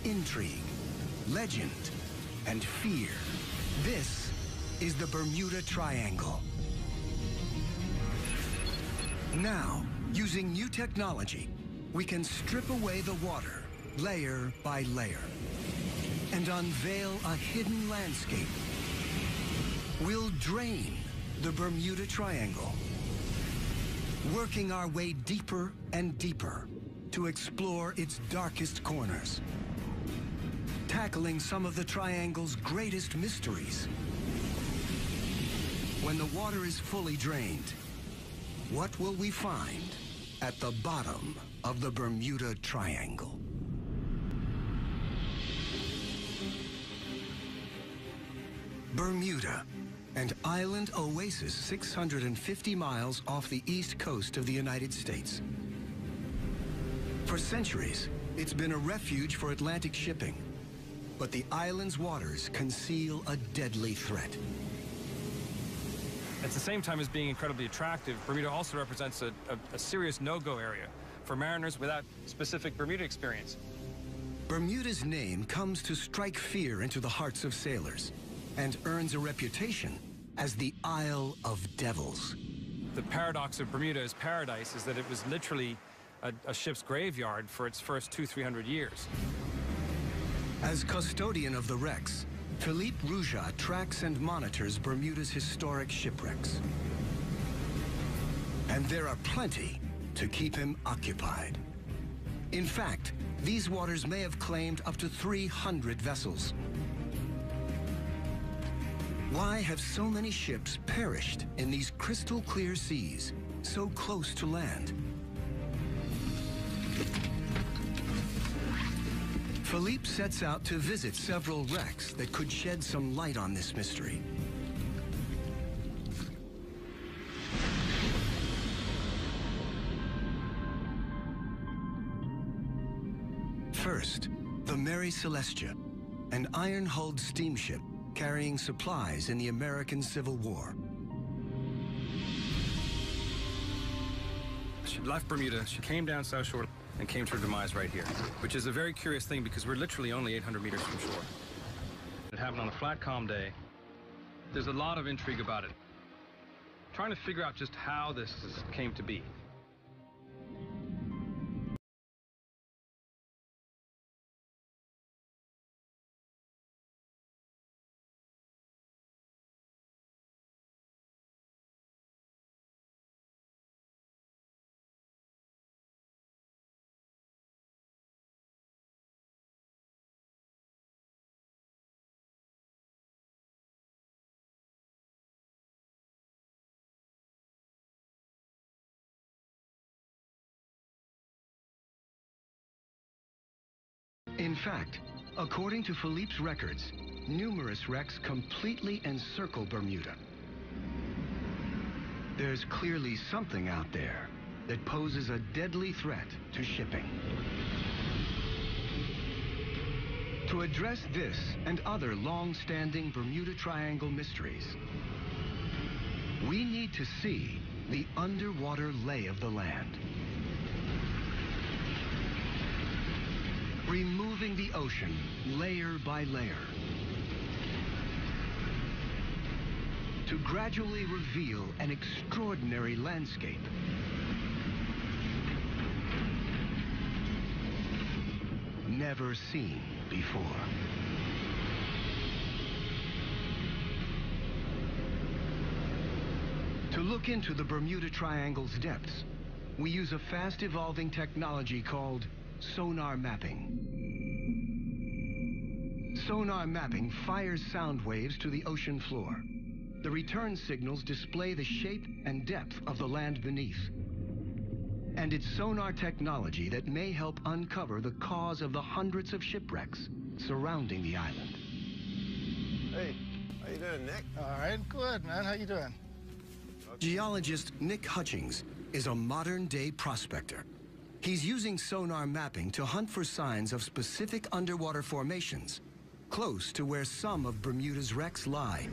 intrigue, legend, and fear. This is the Bermuda Triangle. Now, using new technology, we can strip away the water layer by layer and unveil a hidden landscape. We'll drain the Bermuda Triangle, working our way deeper and deeper to explore its darkest corners, tackling some of the Triangle's greatest mysteries. When the water is fully drained, what will we find at the bottom of the Bermuda Triangle? Bermuda, an island oasis 650 miles off the east coast of the United States. For centuries, it's been a refuge for Atlantic shipping, but the island's waters conceal a deadly threat. At the same time as being incredibly attractive, Bermuda also represents a serious no-go area for mariners without specific Bermuda experience. Bermuda's name comes to strike fear into the hearts of sailors and earns a reputation as the Isle of Devils. The paradox of Bermuda's paradise is that it was literally a ship's graveyard for its first 200-300 years. As custodian of the wrecks, Philippe Rouja tracks and monitors Bermuda's historic shipwrecks. And there are plenty to keep him occupied. In fact, these waters may have claimed up to 300 vessels. Why have so many ships perished in these crystal-clear seas, so close to land? Philippe sets out to visit several wrecks that could shed some light on this mystery. First, the Mary Celestia, an iron-hulled steamship carrying supplies in the American Civil War. She left Bermuda, she came down South Shore and came to her demise right here, which is a very curious thing because we're literally only 800 meters from shore. It happened on a flat, calm day. There's a lot of intrigue about it. Trying to figure out just how this came to be. In fact, according to Philippe's records, numerous wrecks completely encircle Bermuda. There's clearly something out there that poses a deadly threat to shipping. To address this and other long-standing Bermuda Triangle mysteries, we need to see the underwater lay of the land. Removing the ocean layer by layer to gradually reveal an extraordinary landscape. Never seen before. To look into the Bermuda Triangle's depths, we use a fast-evolving technology called sonar mapping. Sonar mapping fires sound waves to the ocean floor. The return signals display the shape and depth of the land beneath. And it's sonar technology that may help uncover the cause of the hundreds of shipwrecks surrounding the island. Hey, how you doing, Nick? All right, good, man. How you doing? Geologist Nick Hutchings is a modern-day prospector. He's using sonar mapping to hunt for signs of specific underwater formations close to where some of Bermuda's wrecks lie.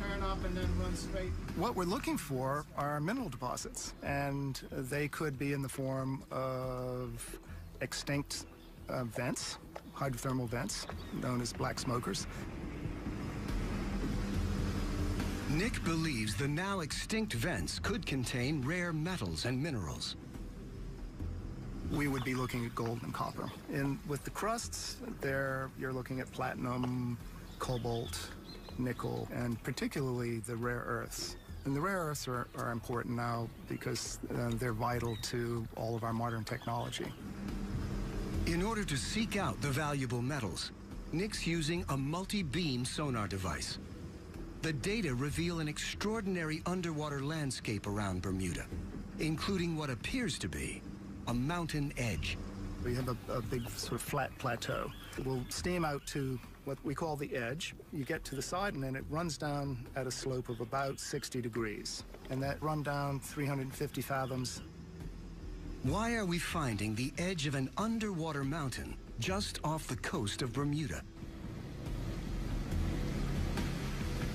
Turn up and then run straight. What we're looking for are mineral deposits, and they could be in the form of extinct vents, hydrothermal vents, known as black smokers. Nick believes the now extinct vents could contain rare metals and minerals. We would be looking at gold and copper. And with the crusts, there you're looking at platinum, cobalt, nickel, and particularly the rare earths. And the rare earths are important now because they're vital to all of our modern technology. In order to seek out the valuable metals, Nick's using a multi-beam sonar device. The data reveal an extraordinary underwater landscape around Bermuda, including what appears to be a mountain edge. We have a big sort of flat plateau. We'll steam out to what we call the edge. You get to the side and then it runs down at a slope of about 60 degrees. And that run down 350 fathoms. Why are we finding the edge of an underwater mountain just off the coast of Bermuda?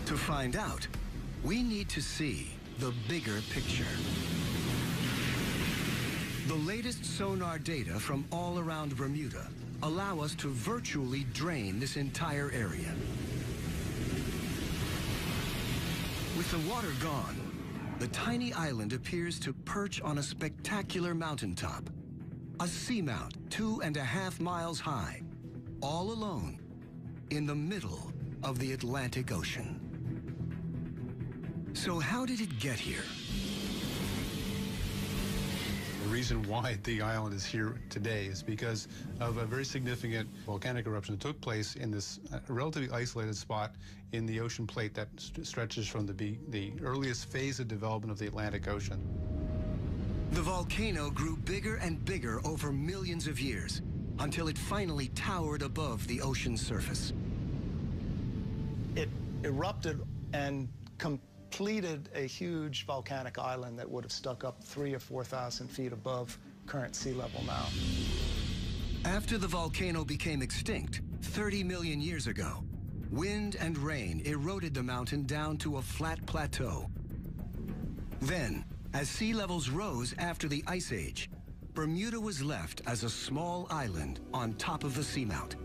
To find out, we need to see the bigger picture. The latest sonar data from all around Bermuda allow us to virtually drain this entire area. With the water gone, the tiny island appears to perch on a spectacular mountaintop, a seamount 2.5 miles high, all alone in the middle of the Atlantic Ocean. So how did it get here? The reason why the island is here today is because of a very significant volcanic eruption that took place in this relatively isolated spot in the ocean plate that stretches from the earliest phase of development of the Atlantic Ocean. The volcano grew bigger and bigger over millions of years until it finally towered above the ocean's surface. It erupted and completed a huge volcanic island that would have stuck up 3,000 or 4,000 feet above current sea level now. After the volcano became extinct 30 million years ago, wind and rain eroded the mountain down to a flat plateau. Then, as sea levels rose after the Ice Age, Bermuda was left as a small island on top of the seamount.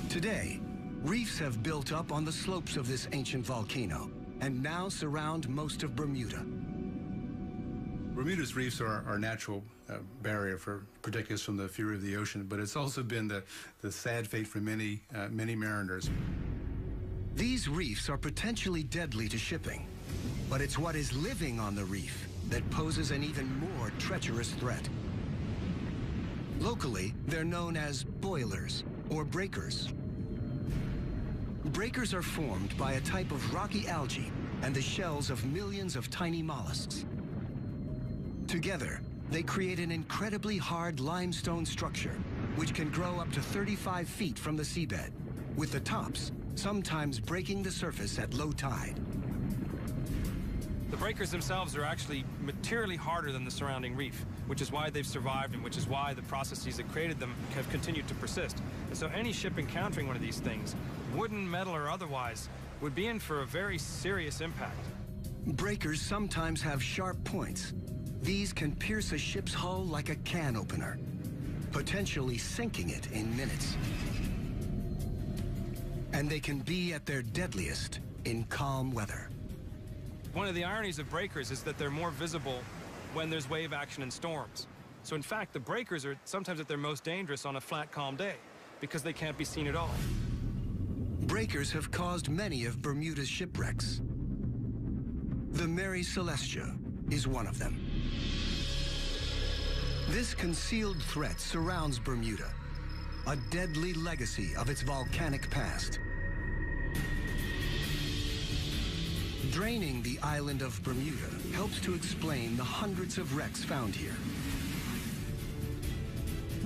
Today, reefs have built up on the slopes of this ancient volcano and now surround most of Bermuda. Bermuda's reefs are our natural barrier for protecting us from the fury of the ocean, but it's also been the sad fate for many mariners. These reefs are potentially deadly to shipping, but it's what is living on the reef that poses an even more treacherous threat. Locally, they're known as boilers or breakers. Breakers are formed by a type of rocky algae and the shells of millions of tiny mollusks. Together, they create an incredibly hard limestone structure, which can grow up to 35 feet from the seabed, with the tops sometimes breaking the surface at low tide. The breakers themselves are actually materially harder than the surrounding reef, which is why they've survived and which is why the processes that created them have continued to persist. And so any ship encountering one of these things, wooden, metal, or otherwise, would be in for a very serious impact. Breakers sometimes have sharp points. These can pierce a ship's hull like a can opener, potentially sinking it in minutes. And they can be at their deadliest in calm weather. One of the ironies of breakers is that they're more visible when there's wave action and storms. So in fact, the breakers are sometimes at their most dangerous on a flat, calm day because they can't be seen at all. Breakers have caused many of Bermuda's shipwrecks. The Mary Celestia is one of them. This concealed threat surrounds Bermuda, a deadly legacy of its volcanic past. Draining the island of Bermuda helps to explain the hundreds of wrecks found here.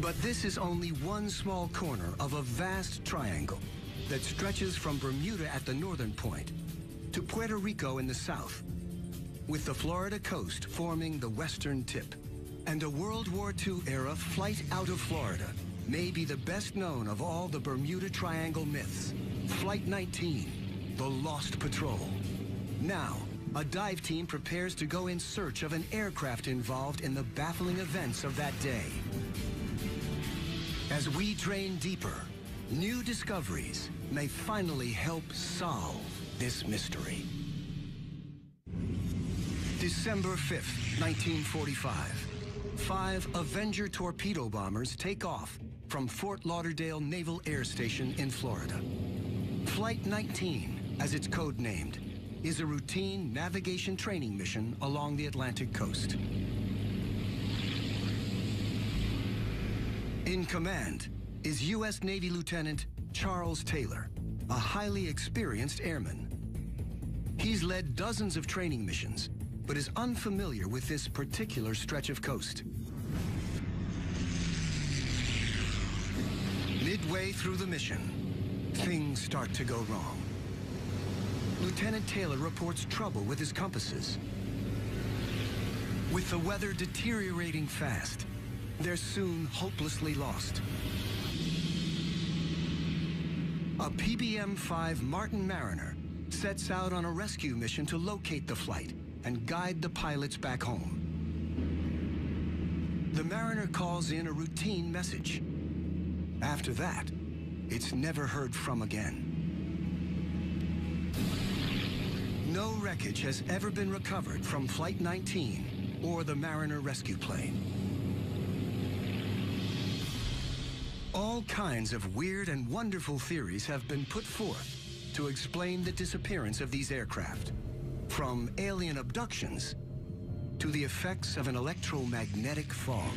But this is only one small corner of a vast triangle that stretches from Bermuda at the northern point to Puerto Rico in the south, with the Florida coast forming the western tip. And a World War II-era flight out of Florida may be the best known of all the Bermuda Triangle myths. Flight 19, the Lost Patrol. Now, a dive team prepares to go in search of an aircraft involved in the baffling events of that day. As we drain deeper, new discoveries may finally help solve this mystery. December 5th, 1945. 5 Avenger torpedo bombers take off from Fort Lauderdale Naval Air Station in Florida. Flight 19, as it's codenamed, is a routine navigation training mission along the Atlantic coast. In command is U.S. Navy Lieutenant Charles Taylor, a highly experienced airman. He's led dozens of training missions, but is unfamiliar with this particular stretch of coast. Midway through the mission, things start to go wrong. Lieutenant Taylor reports trouble with his compasses. With the weather deteriorating fast, they're soon hopelessly lost. A PBM-5 Martin Mariner sets out on a rescue mission to locate the flight and guide the pilots back home. The Mariner calls in a routine message. After that, it's never heard from again. No wreckage has ever been recovered from Flight 19 or the Mariner rescue plane. All kinds of weird and wonderful theories have been put forth to explain the disappearance of these aircraft, from alien abductions to the effects of an electromagnetic fog.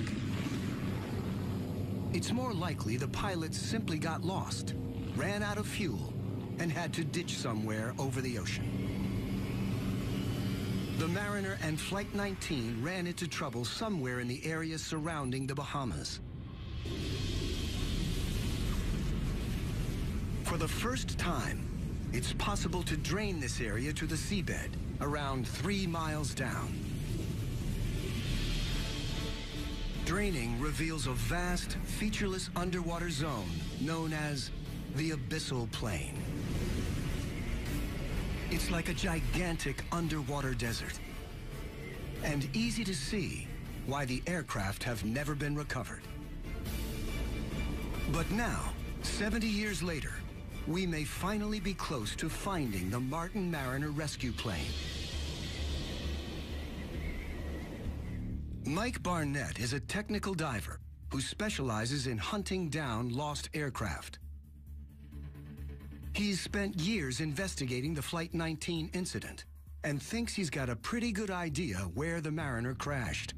It's more likely the pilots simply got lost, ran out of fuel, and had to ditch somewhere over the ocean. The Mariner and Flight 19 ran into trouble somewhere in the area surrounding the Bahamas. For the first time, it's possible to drain this area to the seabed, around 3 miles down. Draining reveals a vast, featureless underwater zone known as the Abyssal Plain. It's like a gigantic underwater desert, and easy to see why the aircraft have never been recovered. But now, 70 years later, we may finally be close to finding the Martin Mariner rescue plane. Mike Barnett is a technical diver who specializes in hunting down lost aircraft. He's spent years investigating the Flight 19 incident and thinks he's got a pretty good idea where the Mariner crashed.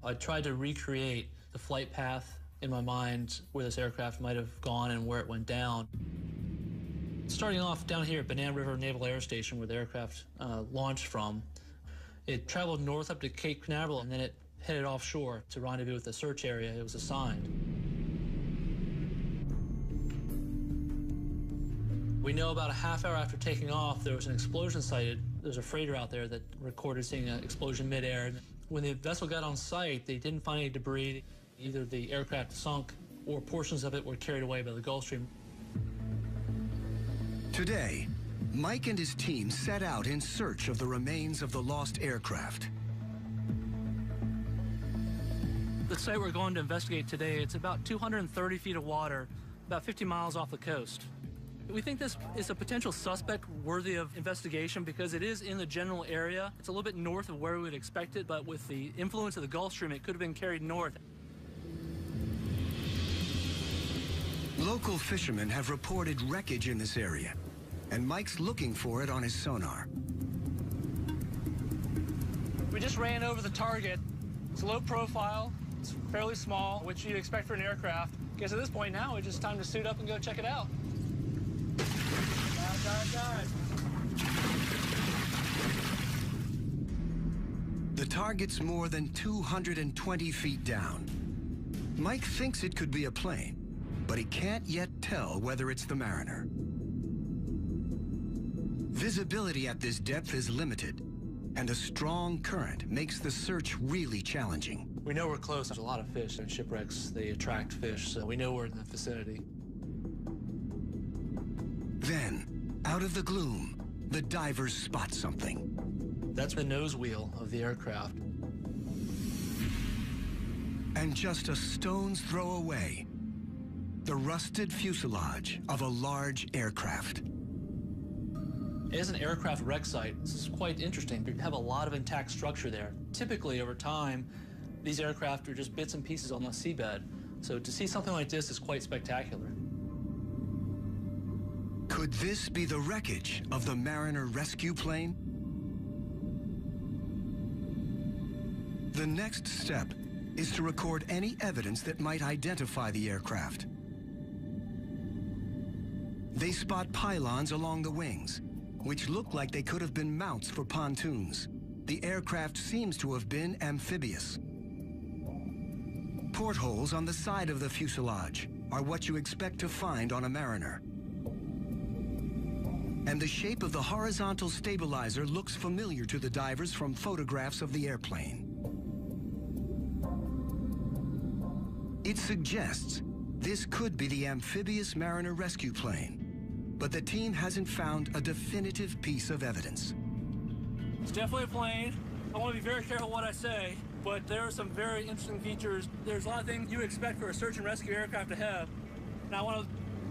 I tried to recreate the flight path in my mind where this aircraft might have gone and where it went down. Starting off down here at Banana River Naval Air Station where the aircraft launched from, it traveled north up to Cape Canaveral and then it headed offshore to rendezvous with the search area it was assigned. We know about a half hour after taking off, there was an explosion sighted. There's a freighter out there that recorded seeing an explosion midair. When the vessel got on site, they didn't find any debris. Either the aircraft sunk or portions of it were carried away by the Gulf Stream. Today, Mike and his team set out in search of the remains of the lost aircraft. The site we're going to investigate today, it's about 230 feet of water, about 50 miles off the coast. We think this is a potential suspect worthy of investigation because it is in the general area. It's a little bit north of where we would expect it, but with the influence of the Gulf Stream, it could have been carried north. Local fishermen have reported wreckage in this area, and Mike's looking for it on his sonar. We just ran over the target. It's low profile, it's fairly small, which you'd expect for an aircraft. I guess at this point now, it's just time to suit up and go check it out. The target's more than 220 feet down. Mike thinks it could be a plane, but he can't yet tell whether it's the Mariner. Visibility at this depth is limited, and a strong current makes the search really challenging. We know we're close. There's a lot of fish and shipwrecks. They attract fish, so we know we're in the vicinity. Then, out of the gloom, the divers spot something. That's the nose wheel of the aircraft. And just a stone's throw away, the rusted fuselage of a large aircraft. As an aircraft wreck site, this is quite interesting. You have a lot of intact structure there. Typically, over time, these aircraft are just bits and pieces on the seabed. So to see something like this is quite spectacular. Could this be the wreckage of the Mariner rescue plane? The next step is to record any evidence that might identify the aircraft. They spot pylons along the wings, which look like they could have been mounts for pontoons. The aircraft seems to have been amphibious. Portholes on the side of the fuselage are what you expect to find on a Mariner. And the shape of the horizontal stabilizer looks familiar to the divers from photographs of the airplane. It suggests this could be the amphibious Mariner rescue plane, but the team hasn't found a definitive piece of evidence. It's definitely a plane. I want to be very careful what I say, but there are some very interesting features. There's a lot of things you expect for a search and rescue aircraft to have. And I want to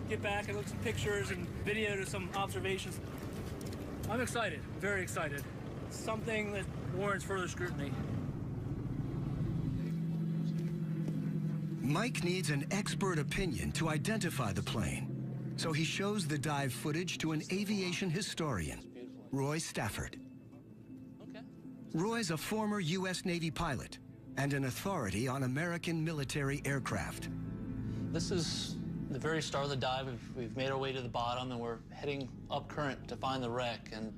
get back and look at some pictures and video to some observations. I'm excited, very excited. Something that warrants further scrutiny. Mike needs an expert opinion to identify the plane, so he shows the dive footage to an aviation historian, Roy Stafford. Okay. Roy's a former U.S. Navy pilot and an authority on American military aircraft. This is the very start of the dive. We've made our way to the bottom, and we're heading up current to find the wreck. And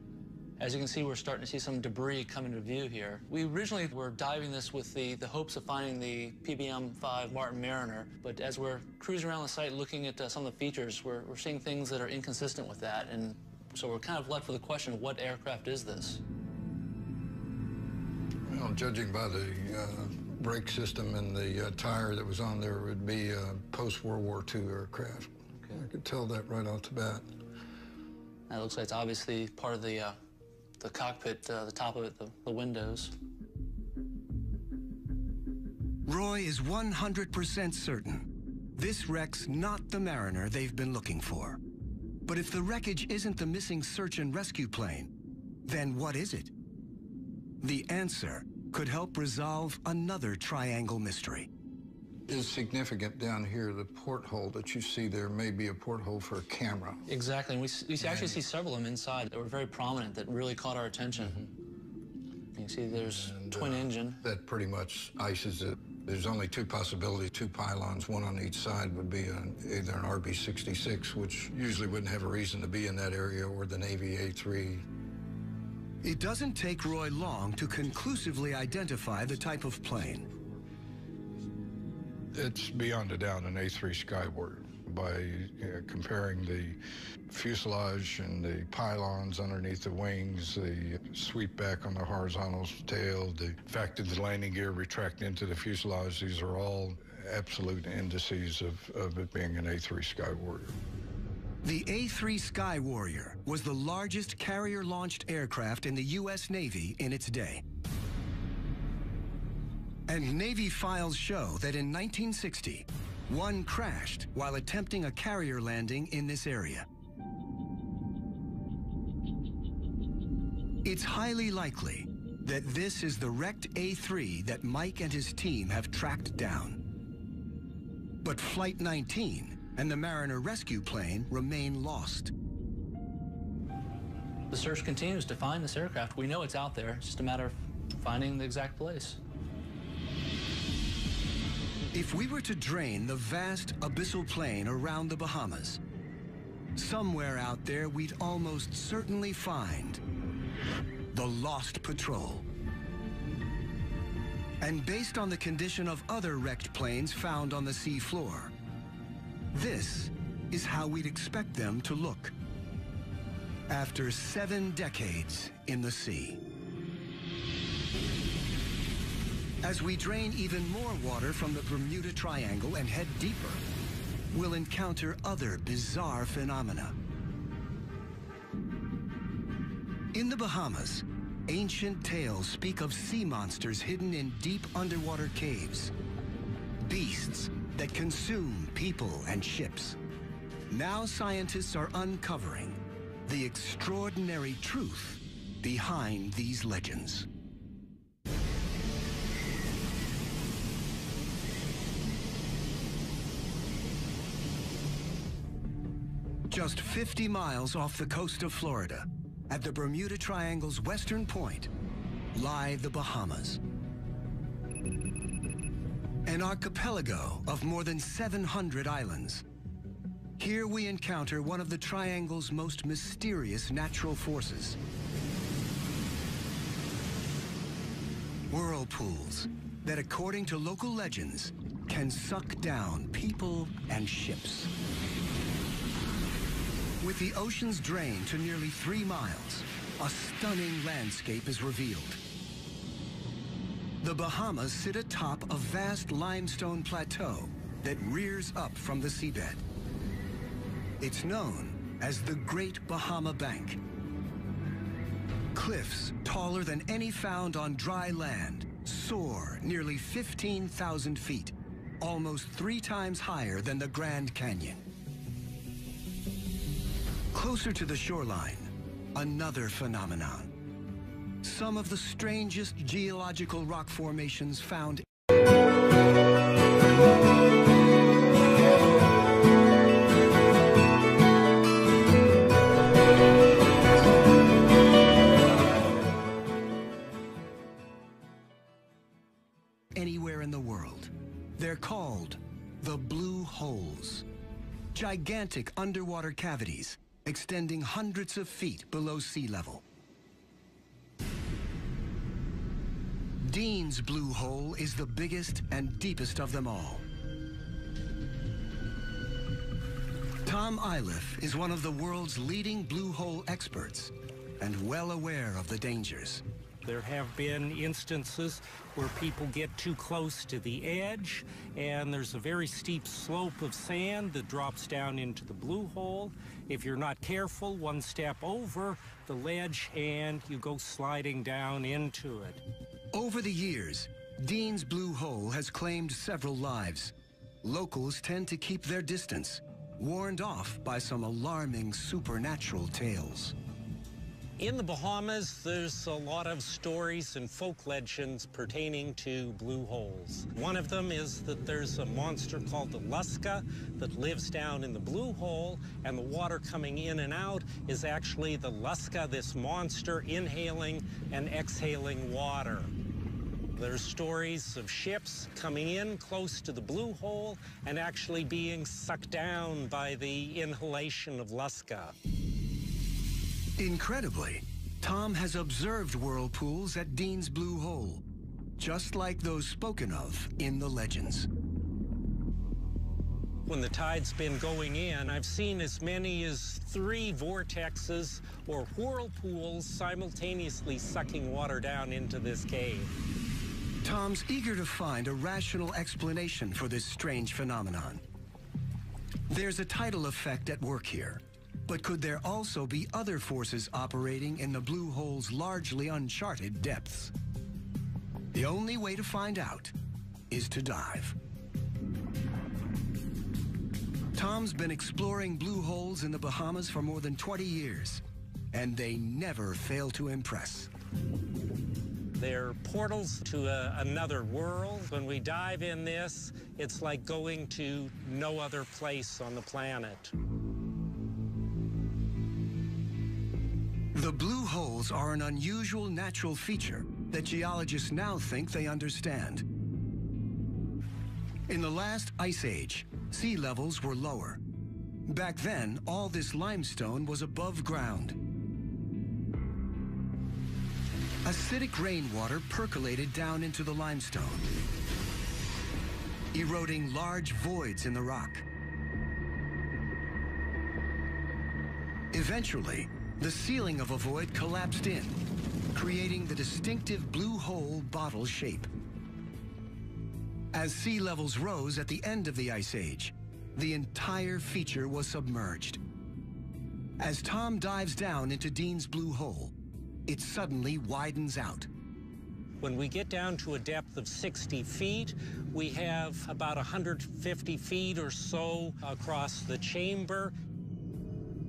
as you can see, we're starting to see some debris come into view here. We originally were diving this with the hopes of finding the PBM-5 Martin Mariner, but as we're cruising around the site looking at some of the features, we're seeing things that are inconsistent with that, and so we're kind of left with the question, what aircraft is this? Well, judging by the brake system and the tire that was on there, it would be a post-World War II aircraft. Okay. I could tell that right off the bat. That looks like it's obviously part of the cockpit, the top of it, the windows. Roy is 100% certain this wreck's not the Mariner they've been looking for. But if the wreckage isn't the missing search and rescue plane, then what is it? The answer could help resolve another triangle mystery. Is significant down here, the porthole that you see there may be a porthole for a camera. Exactly, and we actually see several of them inside that were very prominent that really caught our attention. You can see there's twin engine. That pretty much ices it. There's only two possibilities, two pylons, one on each side would be either an RB-66, which usually wouldn't have a reason to be in that area, or the Navy A-3. It doesn't take Roy long to conclusively identify the type of plane. It's beyond a doubt an A3 Skyward by comparing the fuselage and the pylons underneath the wings, the sweep back on the horizontal tail, the fact that the landing gear retract into the fuselage. These are all absolute indices of it being an A3 Skyward. The A-3 Sky Warrior was the largest carrier-launched aircraft in the U.S. Navy in its day. And Navy files show that in 1960, one crashed while attempting a carrier landing in this area. It's highly likely that this is the wrecked A-3 that Mike and his team have tracked down. But Flight 19 and the Mariner rescue plane remain lost. The search continues to find this aircraft. We know it's out there. It's just a matter of finding the exact place. If we were to drain the vast abyssal plain around the Bahamas, somewhere out there we'd almost certainly find the Lost Patrol. And based on the condition of other wrecked planes found on the sea floor, this is how we'd expect them to look after 7 decades in the sea. As we drain even more water from the Bermuda Triangle and head deeper, we'll encounter other bizarre phenomena. In the Bahamas, ancient tales speak of sea monsters hidden in deep underwater caves. Beasts that consume people and ships. Now scientists are uncovering the extraordinary truth behind these legends. Just 50 miles off the coast of Florida, at the Bermuda Triangle's western point, lie the Bahamas. An archipelago of more than 700 islands. Here we encounter one of the Triangle's most mysterious natural forces. Whirlpools that, according to local legends, can suck down people and ships. With the ocean's drain to nearly 3 miles, a stunning landscape is revealed. The Bahamas sit atop a vast limestone plateau that rears up from the seabed. It's known as the Great Bahama Bank. Cliffs taller than any found on dry land soar nearly 15,000 feet, almost 3 times higher than the Grand Canyon. Closer to the shoreline, another phenomenon. Some of the strangest geological rock formations found anywhere in the world. They're called the blue holes. Gigantic underwater cavities extending hundreds of feet below sea level. Dean's Blue Hole is the biggest and deepest of them all. Tom Iliff is one of the world's leading blue hole experts and well aware of the dangers. There have been instances where people get too close to the edge, and there's a very steep slope of sand that drops down into the blue hole. If you're not careful, one step over the ledge and you go sliding down into it. Over the years, Dean's Blue Hole has claimed several lives. Locals tend to keep their distance, warned off by some alarming supernatural tales. In the Bahamas, there's a lot of stories and folk legends pertaining to blue holes. One of them is that there's a monster called the Lusca that lives down in the blue hole, and the water coming in and out is actually the Lusca, this monster, inhaling and exhaling water. There's stories of ships coming in close to the blue hole and actually being sucked down by the inhalation of Lusca. Incredibly, Tom has observed whirlpools at Dean's Blue Hole, just like those spoken of in the legends. When the tide's been going in, I've seen as many as 3 vortexes or whirlpools simultaneously sucking water down into this cave. Tom's eager to find a rational explanation for this strange phenomenon. There's a tidal effect at work here. But could there also be other forces operating in the blue hole's largely uncharted depths? The only way to find out is to dive. Tom's been exploring blue holes in the Bahamas for more than 20 years, and they never fail to impress. They're portals to another world. When we dive in this, it's like going to no other place on the planet. The blue holes are an unusual natural feature that geologists now think they understand. In the last ice age, sea levels were lower. Back then, all this limestone was above ground. Acidic rainwater percolated down into the limestone, eroding large voids in the rock. Eventually, the ceiling of a void collapsed in, creating the distinctive blue hole bottle shape. As sea levels rose at the end of the Ice Age, the entire feature was submerged. As Tom dives down into Dean's Blue Hole, it suddenly widens out. When we get down to a depth of 60 feet, we have about 150 feet or so across the chamber.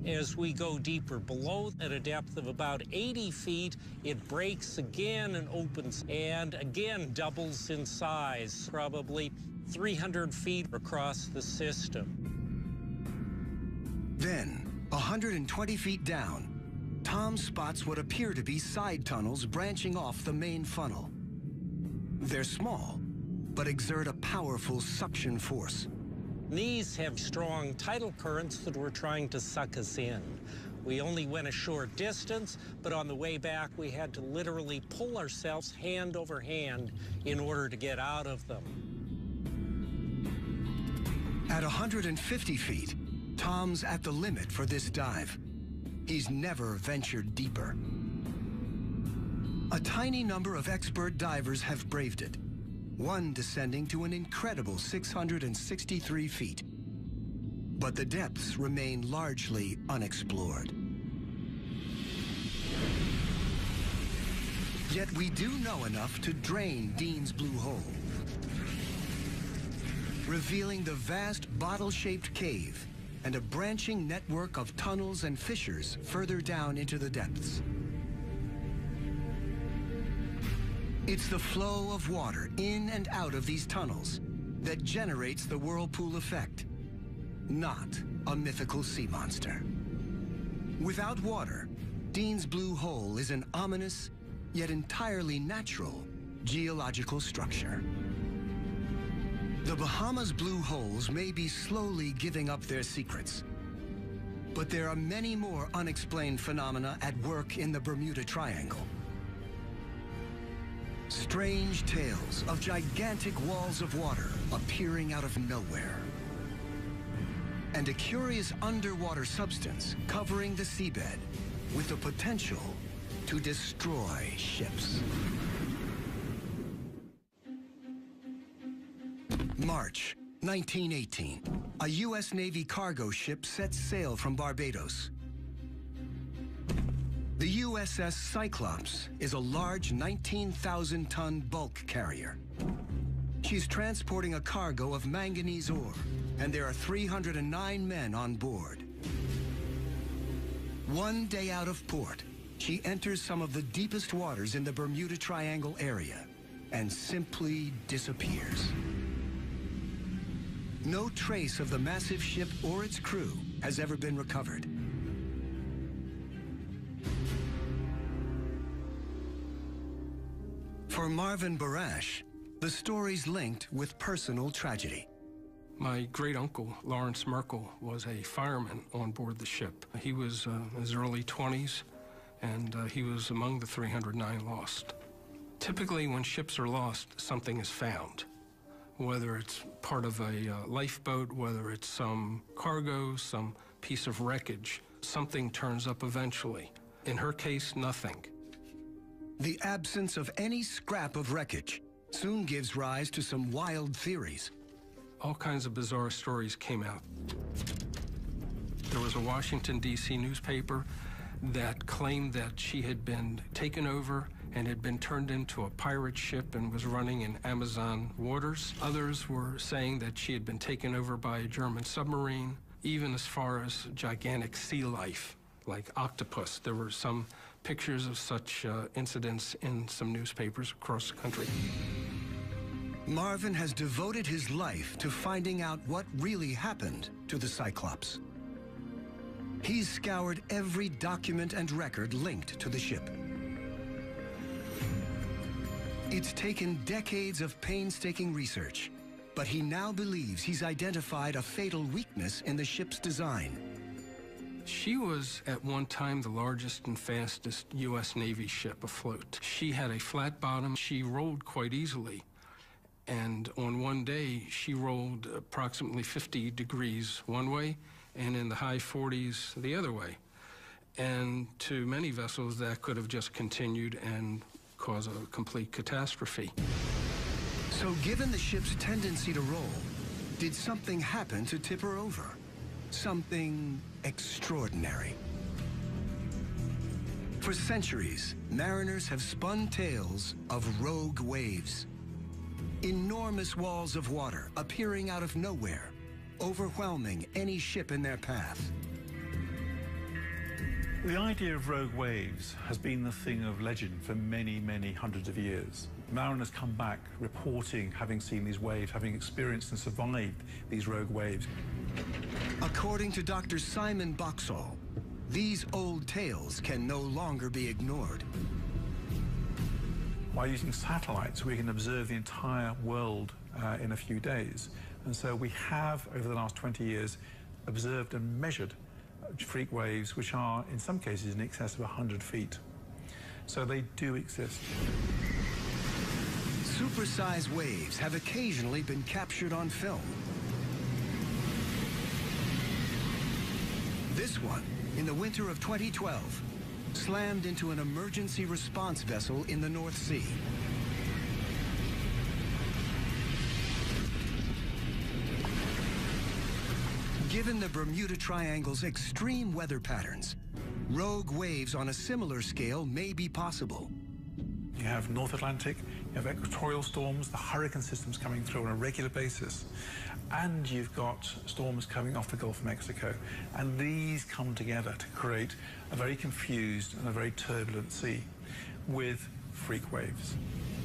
As we go deeper below, at a depth of about 80 feet, it breaks again and opens, and again doubles in size, probably 300 feet across the system. Then, 120 feet down, Tom spots what appear to be side tunnels branching off the main funnel. They're small, but exert a powerful suction force. These have strong tidal currents that were trying to suck us in. We only went a short distance, but on the way back, we had to literally pull ourselves hand over hand in order to get out of them. At 150 feet, Tom's at the limit for this dive. He's never ventured deeper. A tiny number of expert divers have braved it, one descending to an incredible 663 feet. But the depths remain largely unexplored. Yet we do know enough to drain Dean's Blue Hole, revealing the vast bottle-shaped cave and a branching network of tunnels and fissures further down into the depths. It's the flow of water in and out of these tunnels that generates the whirlpool effect, not a mythical sea monster. Without water, Dean's Blue Hole is an ominous, yet entirely natural, geological structure. The Bahamas' blue holes may be slowly giving up their secrets, but there are many more unexplained phenomena at work in the Bermuda Triangle. Strange tales of gigantic walls of water appearing out of nowhere, and a curious underwater substance covering the seabed with the potential to destroy ships. March 1918, a U.S. Navy cargo ship sets sail from Barbados. The USS Cyclops is a large 19,000-ton bulk carrier. She's transporting a cargo of manganese ore, and there are 309 men on board. One day out of port, she enters some of the deepest waters in the Bermuda Triangle area and simply disappears. No trace of the massive ship or its crew has ever been recovered. For Marvin Barash, the story's linked with personal tragedy. My great-uncle, Lawrence Merkel, was a fireman on board the ship. He was in his early 20s, and he was among the 309 lost. Typically, when ships are lost, something is found. Whether it's part of a lifeboat, whether it's some cargo, some piece of wreckage, something turns up eventually. In her case, nothing. The absence of any scrap of wreckage soon gives rise to some wild theories. All kinds of bizarre stories came out. There was a Washington, D.C. newspaper that claimed that she had been taken over and had been turned into a pirate ship and was running in Amazon waters. Others were saying that she had been taken over by a German submarine, even as far as gigantic sea life, like octopus. There were some pictures of such incidents in some newspapers across the country. Marvin has devoted his life to finding out what really happened to the Cyclops. He's scoured every document and record linked to the ship. It's taken decades of painstaking research, but he now believes he's identified a fatal weakness in the ship's design. She was, at one time, the largest and fastest U.S. Navy ship afloat. She had a flat bottom. She rolled quite easily. And on one day, she rolled approximately 50 degrees one way and in the high 40s the other way. And to many vessels, that could have just continued and caused a complete catastrophe. So given the ship's tendency to roll, did something happen to tip her over? Something extraordinary. For centuries, mariners have spun tales of rogue waves. Enormous walls of water appearing out of nowhere, overwhelming any ship in their path. The idea of rogue waves has been the thing of legend for many, many hundreds of years. Mariners come back reporting having seen these waves, having experienced and survived these rogue waves. According to Dr. Simon Boxall, these old tales can no longer be ignored. By using satellites, we can observe the entire world in a few days. And so we have, over the last 20 years, observed and measured freak waves, which are, in some cases, in excess of 100 feet. So they do exist. Supersized waves have occasionally been captured on film. This one, in the winter of 2012, slammed into an emergency response vessel in the North Sea. Given the Bermuda Triangle's extreme weather patterns, rogue waves on a similar scale may be possible. You have North Atlantic, you have equatorial storms, the hurricane system's coming through on a regular basis, and you've got storms coming off the Gulf of Mexico. And these come together to create a very confused and a very turbulent sea with freak waves.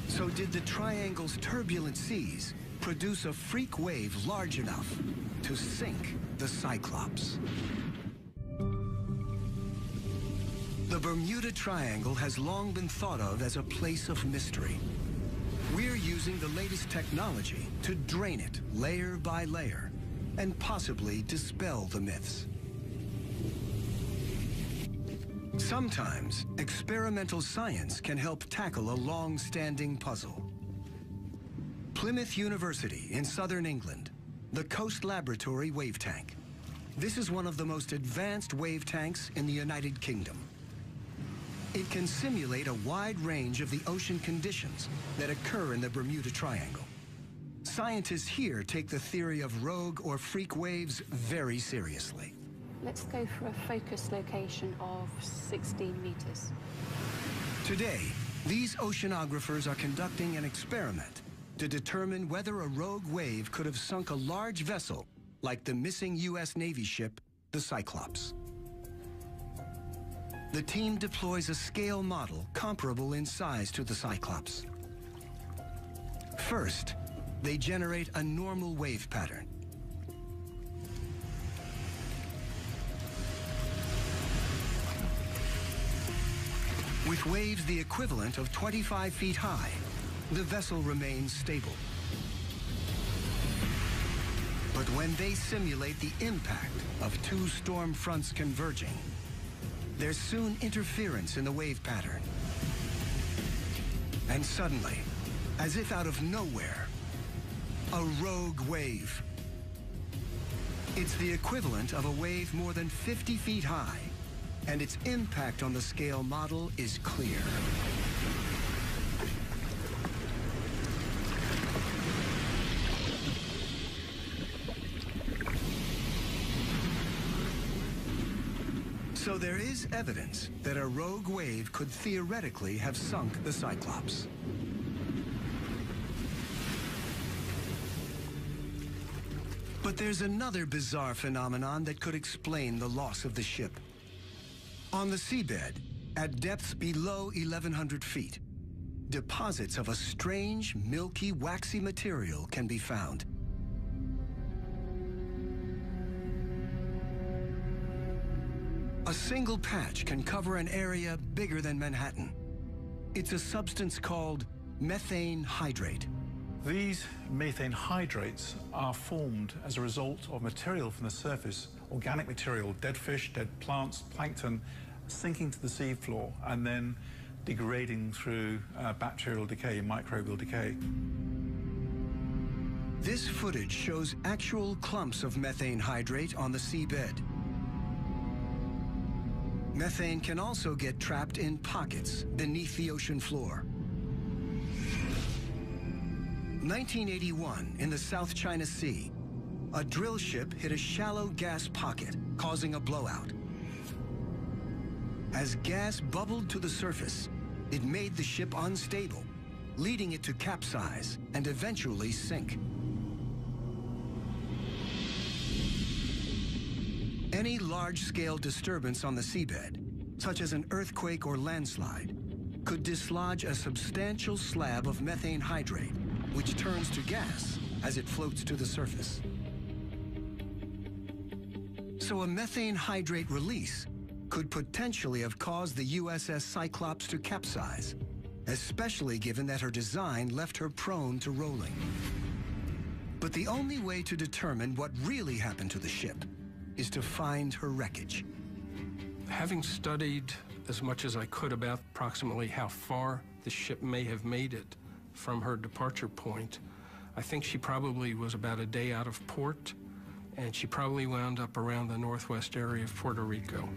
So did the Triangle's turbulent seas produce a freak wave large enough to sink the Cyclops? The Bermuda Triangle has long been thought of as a place of mystery. We're using the latest technology to drain it layer by layer and possibly dispel the myths. Sometimes experimental science can help tackle a long-standing puzzle. Plymouth University in southern England, the Coast Laboratory Wave Tank. This is one of the most advanced wave tanks in the United Kingdom. It can simulate a wide range of the ocean conditions that occur in the Bermuda Triangle. Scientists here take the theory of rogue or freak waves very seriously. Let's go for a focus location of 16 meters. Today, these oceanographers are conducting an experiment to determine whether a rogue wave could have sunk a large vessel like the missing U.S. Navy ship, the Cyclops. The team deploys a scale model comparable in size to the Cyclops. First, they generate a normal wave pattern. With waves the equivalent of 25 feet high, the vessel remains stable. But when they simulate the impact of two storm fronts converging, there's soon interference in the wave pattern. And suddenly, as if out of nowhere, a rogue wave. It's the equivalent of a wave more than 50 feet high, and its impact on the scale model is clear. So there is evidence that a rogue wave could theoretically have sunk the Cyclops. But there's another bizarre phenomenon that could explain the loss of the ship. On the seabed, at depths below 1,100 feet, deposits of a strange, milky, waxy material can be found. A single patch can cover an area bigger than Manhattan. It's a substance called methane hydrate. These methane hydrates are formed as a result of material from the surface, organic material, dead fish, dead plants, plankton, sinking to the seafloor and then degrading through bacterial decay, microbial decay. This footage shows actual clumps of methane hydrate on the seabed. Methane can also get trapped in pockets beneath the ocean floor. 1981, in the South China Sea, a drill ship hit a shallow gas pocket, causing a blowout. As gas bubbled to the surface, it made the ship unstable, leading it to capsize and eventually sink. Any large-scale disturbance on the seabed, such as an earthquake or landslide, could dislodge a substantial slab of methane hydrate, which turns to gas as it floats to the surface. So a methane hydrate release could potentially have caused the USS Cyclops to capsize, especially given that her design left her prone to rolling. But the only way to determine what really happened to the ship is to find her wreckage. Having studied as much as I could about approximately how far the ship may have made it from her departure point, I think she probably was about a day out of port, and she probably wound up around the northwest area of Puerto Rico.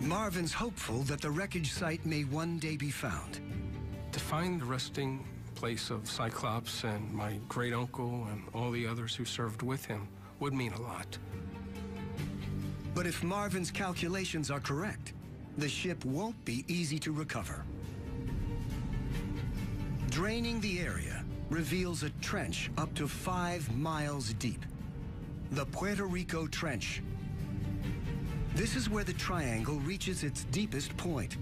Marvin's hopeful that the wreckage site may one day be found. To find the resting place of Cyclops and my great uncle and all the others who served with him would mean a lot. But if Marvin's calculations are correct, the ship won't be easy to recover. Draining the area reveals a trench up to 5 miles deep. The Puerto Rico Trench. This is where the triangle reaches its deepest point.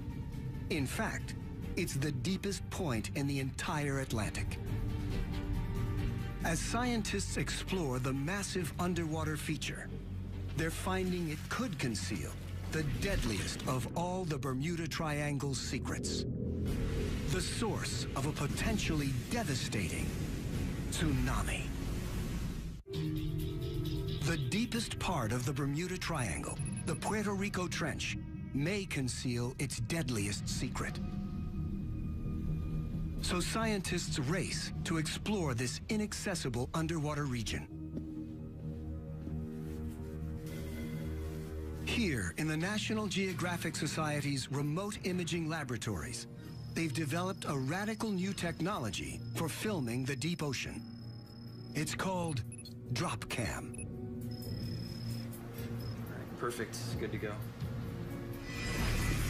In fact, it's the deepest point in the entire Atlantic. As scientists explore the massive underwater feature, they're finding it could conceal the deadliest of all the Bermuda Triangle's secrets. The source of a potentially devastating tsunami. The deepest part of the Bermuda Triangle, the Puerto Rico Trench, may conceal its deadliest secret. So scientists race to explore this inaccessible underwater region. Here, in the National Geographic Society's remote imaging laboratories, they've developed a radical new technology for filming the deep ocean. It's called DropCam. Perfect. Good to go.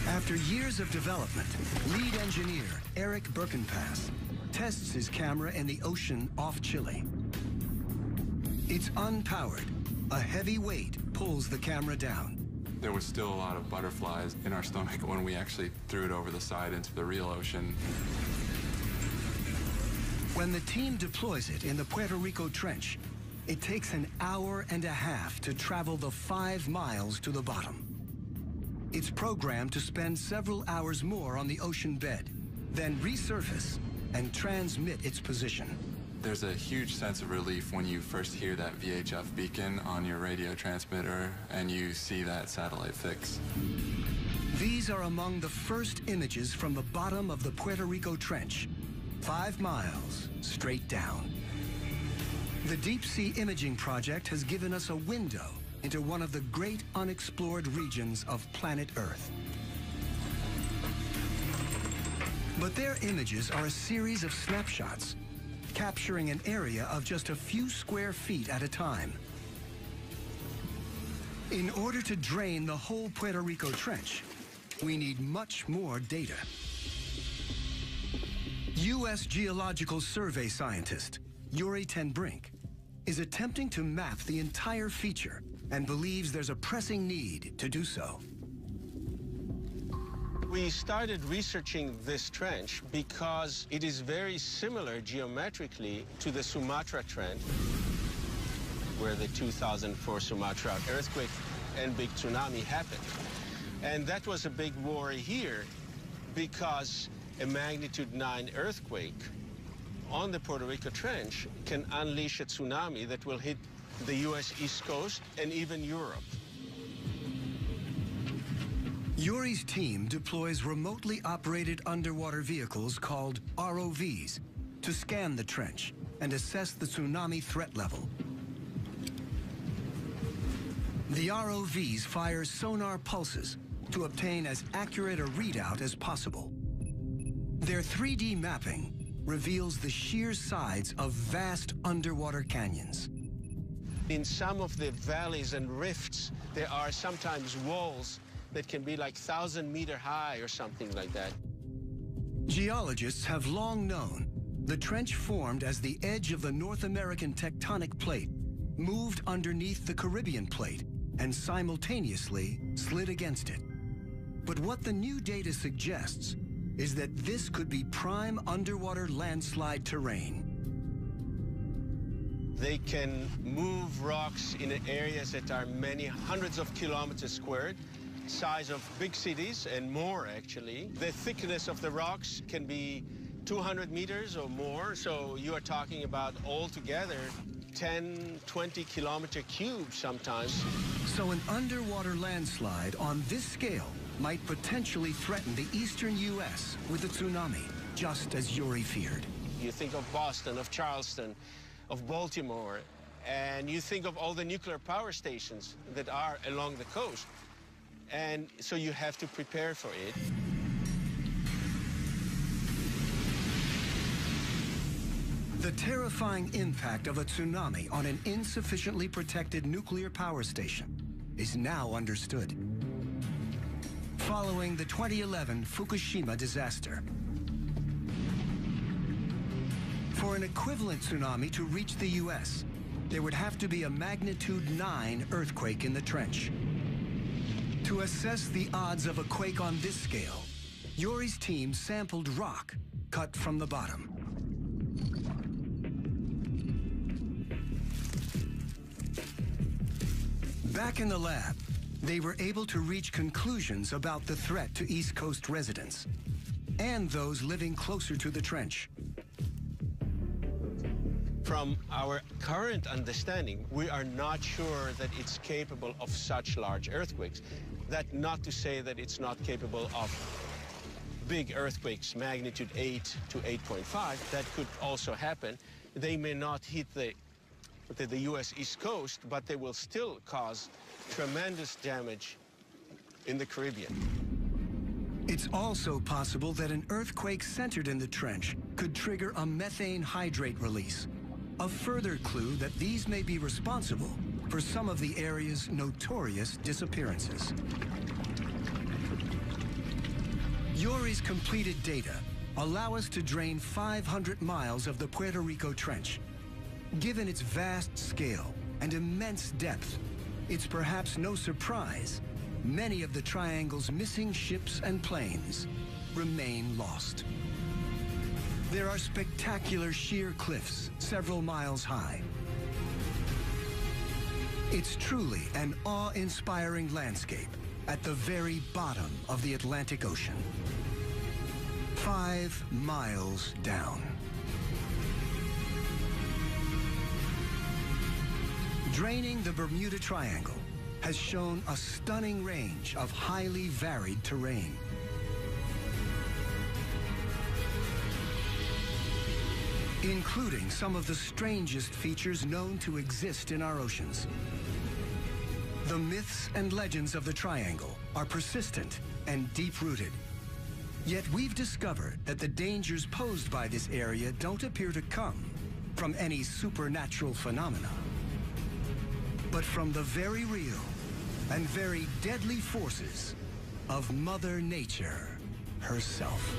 After years of development, lead engineer Eric Birkenpass tests his camera in the ocean off Chile. It's unpowered. A heavy weight pulls the camera down. There was still a lot of butterflies in our stomach when we actually threw it over the side into the real ocean. When the team deploys it in the Puerto Rico Trench, it takes an hour and a half to travel the 5 miles to the bottom. It's programmed to spend several hours more on the ocean bed, then resurface and transmit its position. There's a huge sense of relief when you first hear that VHF beacon on your radio transmitter and you see that satellite fix. These are among the first images from the bottom of the Puerto Rico Trench, 5 miles straight down. The Deep Sea Imaging Project has given us a window into one of the great unexplored regions of planet Earth. But their images are a series of snapshots, capturing an area of just a few square feet at a time. In order to drain the whole Puerto Rico Trench, we need much more data. U.S. Geological Survey scientist Yuri ten Brink is attempting to map the entire feature and believes there's a pressing need to do so. We started researching this trench because it is very similar geometrically to the Sumatra Trench, where the 2004 Sumatra earthquake and big tsunami happened. And that was a big worry here because a magnitude 9 earthquake on the Puerto Rico Trench can unleash a tsunami that will hit the U.S. East Coast and even Europe. Yuri's team deploys remotely operated underwater vehicles called ROVs to scan the trench and assess the tsunami threat level. The ROVs fire sonar pulses to obtain as accurate a readout as possible. Their 3D mapping reveals the sheer sides of vast underwater canyons. In some of the valleys and rifts, there are sometimes walls that can be like 1,000-meter high or something like that. Geologists have long known the trench formed as the edge of the North American tectonic plate moved underneath the Caribbean plate and simultaneously slid against it. But what the new data suggests is that this could be prime underwater landslide terrain. They can move rocks in areas that are many hundreds of kilometers squared, size of big cities and more, actually. The thickness of the rocks can be 200 meters or more, so you are talking about altogether 10, 20 kilometer cubes sometimes. So an underwater landslide on this scale might potentially threaten the eastern U.S. with a tsunami, just as Yuri feared. You think of Boston, of Charleston, of Baltimore, and you think of all the nuclear power stations that are along the coast. And so you have to prepare for it. The terrifying impact of a tsunami on an insufficiently protected nuclear power station is now understood. Following the 2011 Fukushima disaster, for an equivalent tsunami to reach the U.S., there would have to be a magnitude 9 earthquake in the trench. To assess the odds of a quake on this scale, Yuri's team sampled rock cut from the bottom. Back in the lab, they were able to reach conclusions about the threat to East Coast residents and those living closer to the trench. From our current understanding, we are not sure that it's capable of such large earthquakes. That not to say that it's not capable of big earthquakes, magnitude 8 to 8.5. That could also happen. They may not hit the U.S. East Coast, but they will still cause tremendous damage in the Caribbean. It's also possible that an earthquake centered in the trench could trigger a methane hydrate release, a further clue that these may be responsible for some of the area's notorious disappearances. Yuri's completed data allow us to drain 500 miles of the Puerto Rico Trench. Given its vast scale and immense depth, it's perhaps no surprise many of the triangle's missing ships and planes remain lost. There are spectacular sheer cliffs several miles high. It's truly an awe-inspiring landscape at the very bottom of the Atlantic Ocean. 5 miles down. Draining the Bermuda Triangle has shown a stunning range of highly varied terrain. Including some of the strangest features known to exist in our oceans. The myths and legends of the Triangle are persistent and deep-rooted. Yet we've discovered that the dangers posed by this area don't appear to come from any supernatural phenomena, but from the very real and very deadly forces of Mother Nature herself.